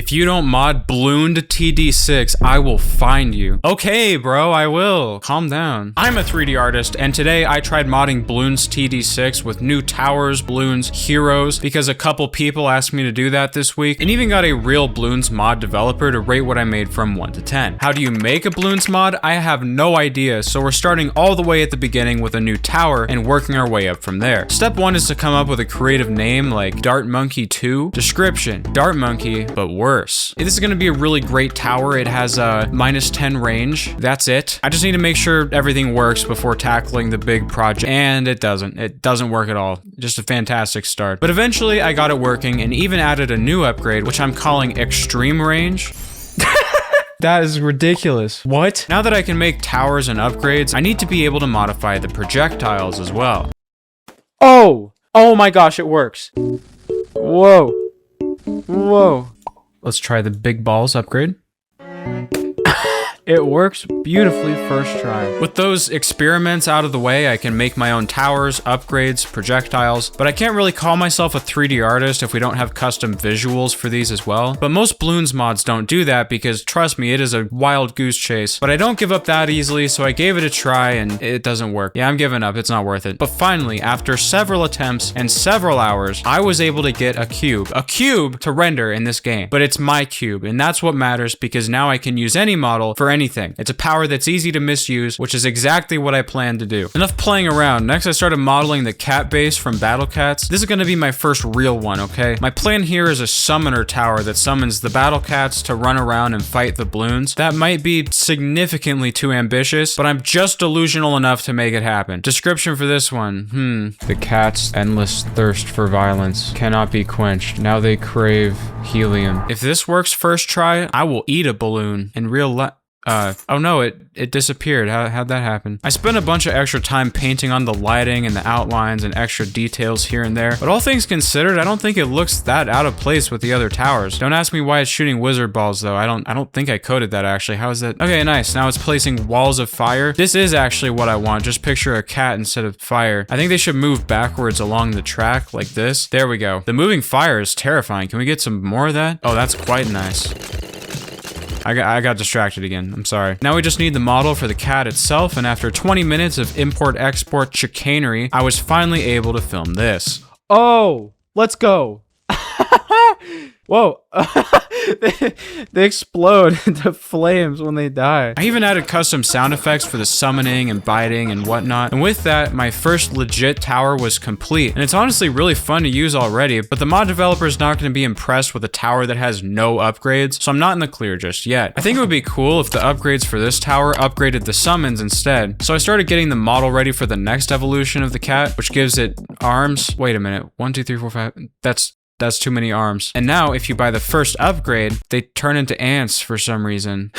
If you don't mod Blooned TD6, I will find you. Okay, bro, I will. Calm down. I'm a 3D artist, and today I tried modding Bloons TD6 with new towers, balloons, heroes, because a couple people asked me to do that this week, and even got a real Bloons mod developer to rate what I made from 1 to 10. How do you make a Bloons mod? I have no idea, so we're starting all the way at the beginning with a new tower and working our way up from there. Step 1 is to come up with a creative name like Dart Monkey 2. Description: Dart Monkey, but worse. This is going to be a really great tower. It has a -10 range. That's it. I just need to make sure everything works before tackling the big project, and it doesn't. It doesn't work at all. Just a fantastic start. But eventually I got it working and even added a new upgrade, which I'm calling Extreme Range. That is ridiculous. What? Now that I can make towers and upgrades, I need to be able to modify the projectiles as well. Oh! Oh my gosh, it works. Whoa. Whoa. Let's try the big balls upgrade. It works beautifully first try. With those experiments out of the way, I can make my own towers, upgrades, projectiles, but I can't really call myself a 3D artist if we don't have custom visuals for these as well. But most Bloons mods don't do that because, trust me, it is a wild goose chase. But I don't give up that easily, so I gave it a try and it doesn't work. Yeah, I'm giving up. It's not worth it. But finally, after several attempts and several hours, I was able to get a cube to render in this game. But it's my cube, and that's what matters because now I can use any model for anything. It's a power that's easy to misuse, which is exactly what I plan to do. Enough playing around. Next, I started modeling the cat base from Battle Cats. This is going to be my first real one, okay? My plan here is a summoner tower that summons the Battle Cats to run around and fight the Bloons. That might be significantly too ambitious, but I'm just delusional enough to make it happen. Description for this one. The cats' endless thirst for violence cannot be quenched. Now they crave helium. If this works first try, I will eat a balloon in real life. Oh no, it disappeared. How'd that happen? I spent a bunch of extra time painting on the lighting and the outlines and extra details here and there, but all things considered, I don't think it looks that out of place with the other towers. Don't ask me why it's shooting wizard balls though. I don't think I coded that actually. How is that? Okay, nice. Now it's placing walls of fire. This is actually what I want. Just picture a cat instead of fire. I think they should move backwards along the track like this. There we go. The moving fire is terrifying. Can we get some more of that? Oh, that's quite nice. I got distracted again. I'm sorry. Now we just need the model for the cat itself, and after 20 minutes of import-export chicanery, I was finally able to film this. Oh, let's go. Whoa. They explode into flames when they die. I even added custom sound effects for the summoning and biting and whatnot. And with that, my first legit tower was complete. And it's honestly really fun to use already, but the mod developer is not going to be impressed with a tower that has no upgrades, so I'm not in the clear just yet. I think it would be cool if the upgrades for this tower upgraded the summons instead. So I started getting the model ready for the next evolution of the cat, which gives it arms. Wait a minute. 1, 2, 3, 4, 5. That's too many arms. And now if you buy the first upgrade, they turn into ants for some reason.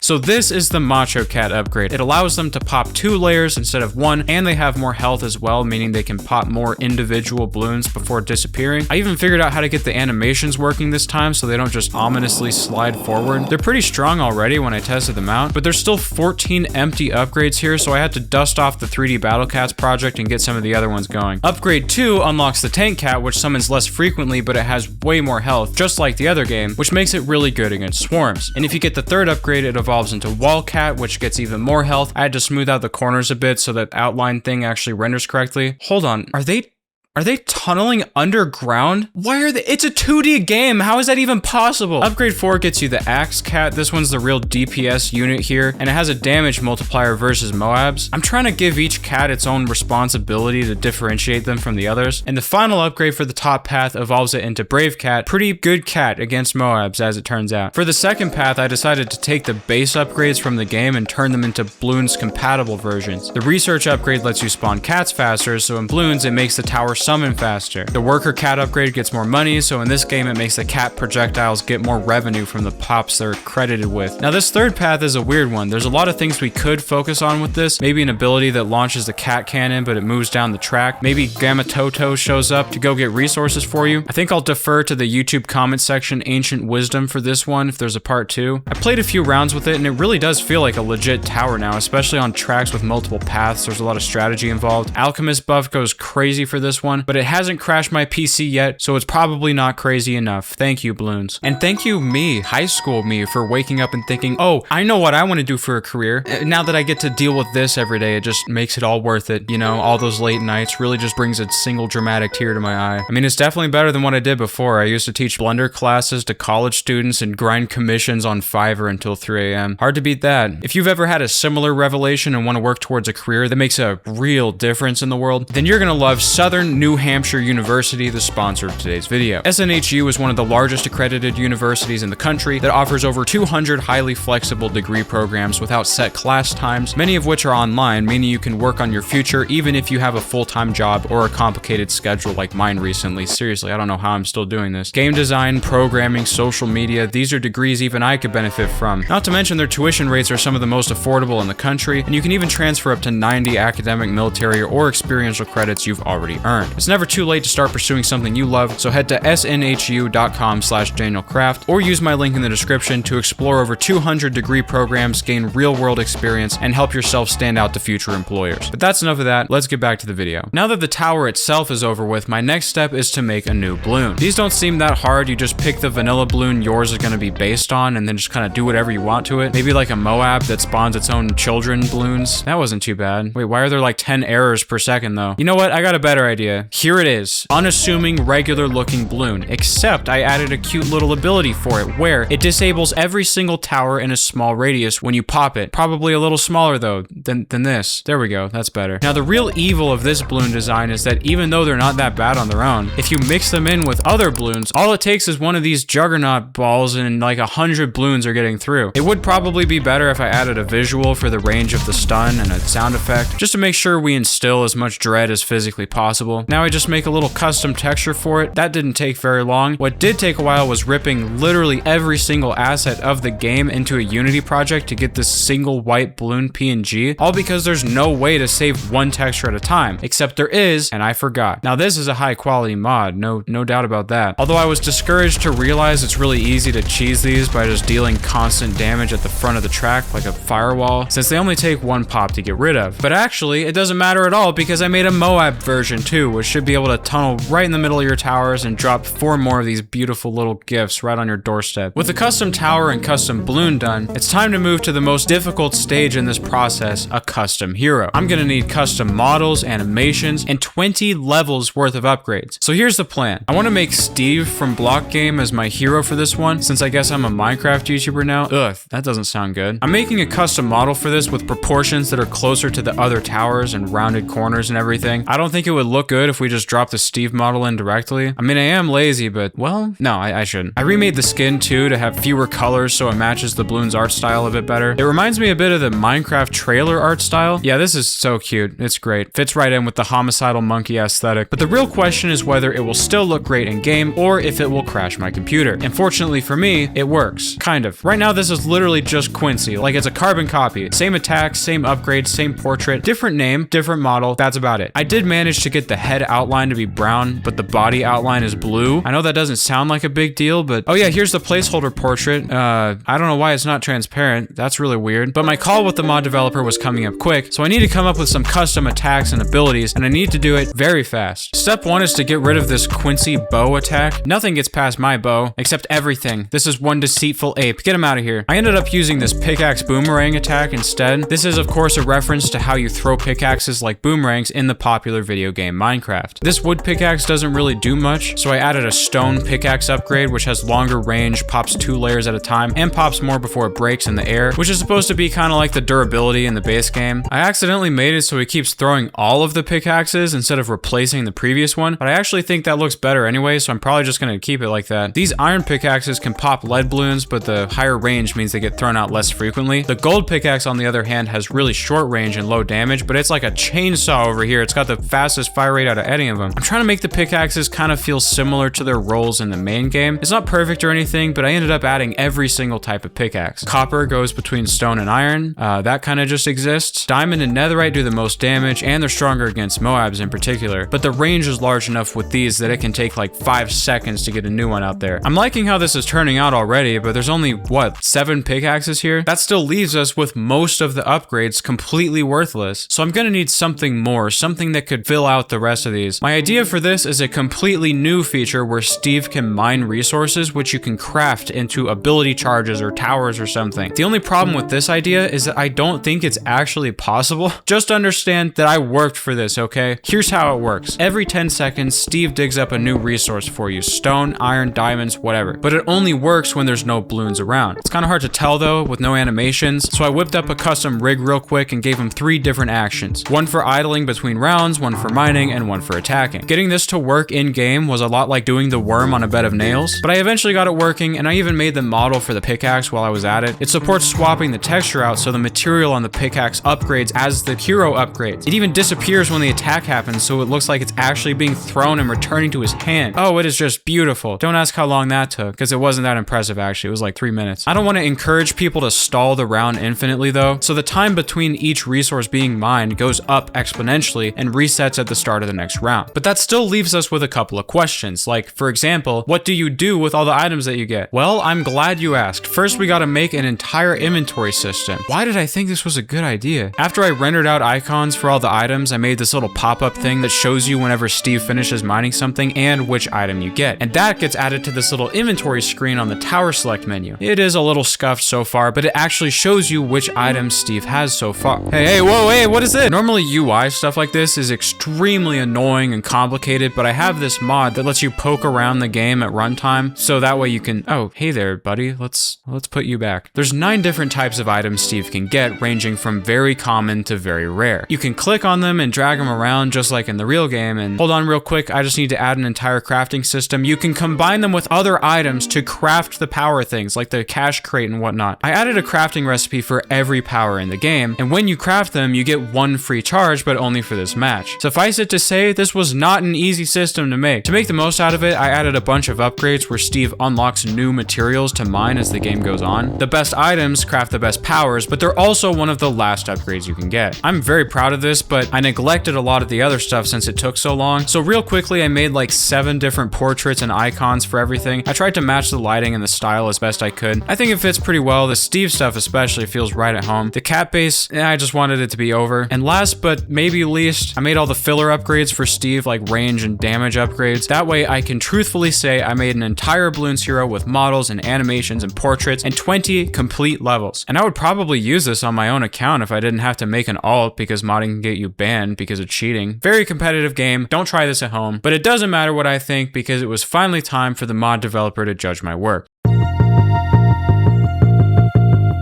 So this is the Macho Cat upgrade. It allows them to pop 2 layers instead of 1, and they have more health as well, meaning they can pop more individual balloons before disappearing. I even figured out how to get the animations working this time so they don't just ominously slide forward. They're pretty strong already when I tested them out, but there's still 14 empty upgrades here, so I had to dust off the 3D Battle Cats project and get some of the other ones going. Upgrade 2 unlocks the Tank Cat, which summons less frequently, but it has way more health, just like the other game, which makes it really good against swarms. And if you get the third upgrade, it evolves into Wall Cat, which gets even more health. I had to smooth out the corners a bit so that outline thing actually renders correctly. Hold on, are they tunneling underground? Why are they? It's a 2D game. How is that even possible? Upgrade 4 gets you the Axe Cat. This one's the real DPS unit here, and it has a damage multiplier versus Moabs. I'm trying to give each cat its own responsibility to differentiate them from the others. And the final upgrade for the top path evolves it into Brave Cat. Pretty good cat against Moabs, as it turns out. For the second path, I decided to take the base upgrades from the game and turn them into Bloons compatible versions. The research upgrade lets you spawn cats faster, so in Bloons, it makes the tower summon faster. The worker cat upgrade gets more money, so in this game it makes the cat projectiles get more revenue from the pops they're credited with. Now this third path is a weird one. There's a lot of things we could focus on with this. Maybe an ability that launches the cat cannon but it moves down the track. Maybe Gamma Toto shows up to go get resources for you. I think I'll defer to the YouTube comment section Ancient Wisdom for this one if there's a part 2. I played a few rounds with it and it really does feel like a legit tower now, especially on tracks with multiple paths. There's a lot of strategy involved. Alchemist buff goes crazy for this one. one, but it hasn't crashed my PC yet, so it's probably not crazy enough. Thank you, Bloons. And thank you, me, high school me, for waking up and thinking, oh, I know what I want to do for a career. Now that I get to deal with this every day, it just makes it all worth it. You know, all those late nights really just brings a single dramatic tear to my eye. I mean, it's definitely better than what I did before. I used to teach Blender classes to college students and grind commissions on Fiverr until 3 a.m. Hard to beat that. If you've ever had a similar revelation and want to work towards a career that makes a real difference in the world, then you're gonna love Southern New Hampshire University, the sponsor of today's video. SNHU is one of the largest accredited universities in the country that offers over 200 highly flexible degree programs without set class times, many of which are online, meaning you can work on your future even if you have a full-time job or a complicated schedule like mine recently. Seriously, I don't know how I'm still doing this. Game design, programming, social media, these are degrees even I could benefit from. Not to mention their tuition rates are some of the most affordable in the country, and you can even transfer up to 90 academic, military, or experiential credits you've already earned. It's never too late to start pursuing something you love, so head to snhu.com/DanielKrafft or use my link in the description to explore over 200 degree programs, gain real-world experience, and help yourself stand out to future employers. But that's enough of that, let's get back to the video. Now that the tower itself is over with, my next step is to make a new bloon. These don't seem that hard, you just pick the vanilla bloon yours is going to be based on and then just kind of do whatever you want to it. Maybe like a Moab that spawns its own children bloons. That wasn't too bad. Wait, why are there like 10 errors per second though? You know what? I got a better idea. Here it is. Unassuming, regular looking bloon, except I added a cute little ability for it where it disables every single tower in a small radius when you pop it. Probably a little smaller though than this. There we go. That's better. Now the real evil of this bloon design is that even though they're not that bad on their own, if you mix them in with other bloons, all it takes is one of these juggernaut balls and like 100 bloons are getting through. It would probably be better if I added a visual for the range of the stun and a sound effect, just to make sure we instill as much dread as physically possible. Now I just make a little custom texture for it. That didn't take very long. What did take a while was ripping literally every single asset of the game into a Unity project to get this single white bloon PNG, all because there's no way to save one texture at a time, except there is, and I forgot. Now this is a high quality mod, no doubt about that. Although I was discouraged to realize it's really easy to cheese these by just dealing constant damage at the front of the track like a firewall, since they only take one pop to get rid of. But actually, it doesn't matter at all because I made a Moab version too, which should be able to tunnel right in the middle of your towers and drop 4 more of these beautiful little gifts right on your doorstep. With the custom tower and custom bloon done, it's time to move to the most difficult stage in this process, a custom hero. I'm gonna need custom models, animations, and 20 levels worth of upgrades. So here's the plan. I want to make Steve from Block Game as my hero for this one, since I guess I'm a Minecraft YouTuber now. Ugh, that doesn't sound good. I'm making a custom model for this with proportions that are closer to the other towers and rounded corners and everything. I don't think it would look good if we just dropped the Steve model in directly. I mean, I am lazy, but well, no, I shouldn't. I remade the skin too to have fewer colors so it matches the Bloons art style a bit better. It reminds me a bit of the Minecraft trailer art style. Yeah, this is so cute. It's great. Fits right in with the homicidal monkey aesthetic. But the real question is whether it will still look great in game or if it will crash my computer. And fortunately for me, it works. Kind of. Right now, this is literally just Quincy. Like it's a carbon copy. Same attacks, same upgrades, same portrait, different name, different model. That's about it. I did manage to get the head outline to be brown, but the body outline is blue. I know that doesn't sound like a big deal, but oh yeah, here's the placeholder portrait. I don't know why it's not transparent. That's really weird. But my call with the mod developer was coming up quick, so I need to come up with some custom attacks and abilities, and I need to do it very fast. Step 1 is to get rid of this Quincy bow attack. Nothing gets past my bow, except everything. This is one deceitful ape. Get him out of here. I ended up using this pickaxe boomerang attack instead. This is of course a reference to how you throw pickaxes like boomerangs in the popular video game Minecraft. This wood pickaxe doesn't really do much, so I added a stone pickaxe upgrade which has longer range, pops 2 layers at a time, and pops more before it breaks in the air, which is supposed to be kind of like the durability in the base game. I accidentally made it so he keeps throwing all of the pickaxes instead of replacing the previous one, but I actually think that looks better anyway, so I'm probably just gonna keep it like that. These iron pickaxes can pop lead balloons, but the higher range means they get thrown out less frequently. The gold pickaxe, on the other hand, has really short range and low damage, but it's like a chainsaw over here. It's got the fastest fire rate out of any of them. I'm trying to make the pickaxes kind of feel similar to their roles in the main game. It's not perfect or anything, but I ended up adding every single type of pickaxe. Copper goes between stone and iron. That kind of just exists. Diamond and netherite do the most damage, and they're stronger against Moabs in particular, but the range is large enough with these that it can take like 5 seconds to get a new one out there. I'm liking how this is turning out already, but there's only, what, 7 pickaxes here? That still leaves us with most of the upgrades completely worthless, so I'm gonna need something more, something that could fill out the rest rest of these. My idea for this is a completely new feature where Steve can mine resources which you can craft into ability charges or towers or something. The only problem with this idea is that I don't think it's actually possible. Just understand that I worked for this, okay? Here's how it works. Every 10 seconds, Steve digs up a new resource for you. Stone, iron, diamonds, whatever. But it only works when there's no Bloons around. It's kind of hard to tell though with no animations, so I whipped up a custom rig real quick and gave him 3 different actions. One for idling between rounds, one for mining, and one for attacking. Getting this to work in-game was a lot like doing the worm on a bed of nails, but I eventually got it working, and I even made the model for the pickaxe while I was at it. It supports swapping the texture out so the material on the pickaxe upgrades as the hero upgrades. It even disappears when the attack happens, so it looks like it's actually being thrown and returning to his hand. Oh, it is just beautiful. Don't ask how long that took, because it wasn't that impressive actually. It was like 3 minutes. I don't want to encourage people to stall the round infinitely though, so the time between each resource being mined goes up exponentially and resets at the start of the next round. But that still leaves us with a couple of questions, like for example, what do you do with all the items that you get? Well, I'm glad you asked. First, we gotta make an entire inventory system. Why did I think this was a good idea? After I rendered out icons for all the items, I made this little pop-up thing that shows you whenever Steve finishes mining something and which item you get. And that gets added to this little inventory screen on the tower select menu. It is a little scuffed so far, but it actually shows you which items Steve has so far. Hey, whoa, hey, what is this? Normally UI stuff like this is extremely annoying and complicated, but I have this mod that lets you poke around the game at runtime, so that way you can, oh, hey there, buddy, let's put you back. There's 9 different types of items Steve can get, ranging from very common to very rare. You can click on them and drag them around just like in the real game, and hold on real quick, I just need to add an entire crafting system. You can combine them with other items to craft the power things, like the cash crate and whatnot. I added a crafting recipe for every power in the game, and when you craft them, you get 1 free charge, but only for this match. Suffice it to say, this was not an easy system to make. To make the most out of it, I added a bunch of upgrades where Steve unlocks new materials to mine as the game goes on. The best items craft the best powers, but they're also one of the last upgrades you can get. I'm very proud of this, but I neglected a lot of the other stuff since it took so long. So real quickly, I made like 7 different portraits and icons for everything. I tried to match the lighting and the style as best I could. I think it fits pretty well. The Steve stuff especially feels right at home. The cat base, I just wanted it to be over. And last but maybe least, I made all the filler upgrades for Steve, like range and damage upgrades. That way I can truthfully say I made an entire Bloons hero with models and animations and portraits and 20 complete levels. And I would probably use this on my own account if I didn't have to make an alt, because modding can get you banned because of cheating. Very competitive game. Don't try this at home. But it doesn't matter what I think, because it was finally time for the mod developer to judge my work.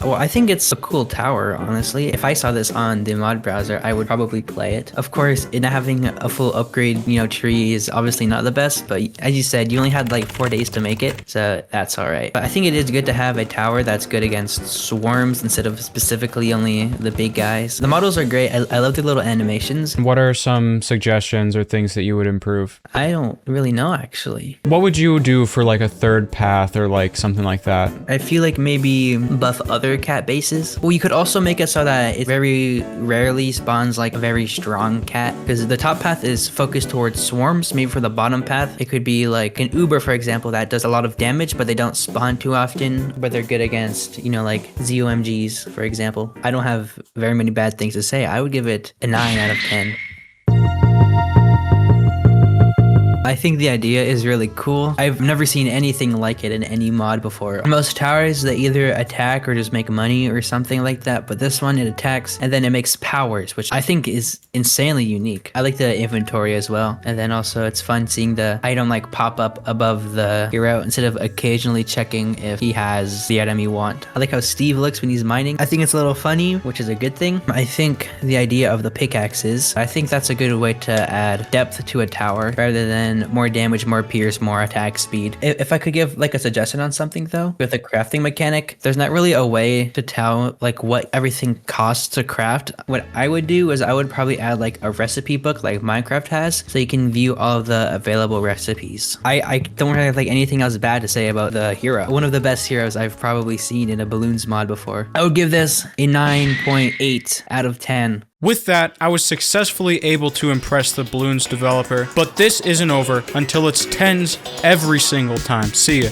Well, I think it's a cool tower, honestly. If I saw this on the mod browser, I would probably play it. Of course, not having a full upgrade, tree is obviously not the best, but as you said, you only had like 4 days to make it, so that's all right. But I think it is good to have a tower that's good against swarms instead of specifically only the big guys. The models are great. I love the little animations. What are some suggestions or things that you would improve? I don't really know, actually. What would you do for like a third path or like something like that? I feel like maybe buff other cat bases. Well, you could also make it so that it very rarely spawns like a very strong cat, because the top path is focused towards swarms. Maybe for the bottom path, it could be like an Uber, for example, that does a lot of damage, but they don't spawn too often, but they're good against, like ZOMGs, for example. I don't have very many bad things to say. I would give it a 9 out of 10. I think the idea is really cool. I've never seen anything like it in any mod before. Most towers, they either attack or just make money or something like that, but this one, it attacks and then it makes powers, which I think is insanely unique. I like the inventory as well, and then also it's fun seeing the item like pop up above the hero instead of occasionally checking if he has the item you want. I like how Steve looks when he's mining. I think it's a little funny, which is a good thing. I think the idea of the pickaxes, I think that's a good way to add depth to a tower rather than more damage, more pierce, more attack speed. If I could give like a suggestion on something though, with the crafting mechanic, there's not really a way to tell like what everything costs to craft. What I would do is I would probably add like a recipe book like Minecraft has, so you can view all of the available recipes. I don't really have like anything else bad to say about the hero. One of the best heroes I've probably seen in a Bloons mod before. I would give this a 9.8 out of 10. With that, I was successfully able to impress the Bloons developer, but this isn't over until it's 10s every single time. See ya.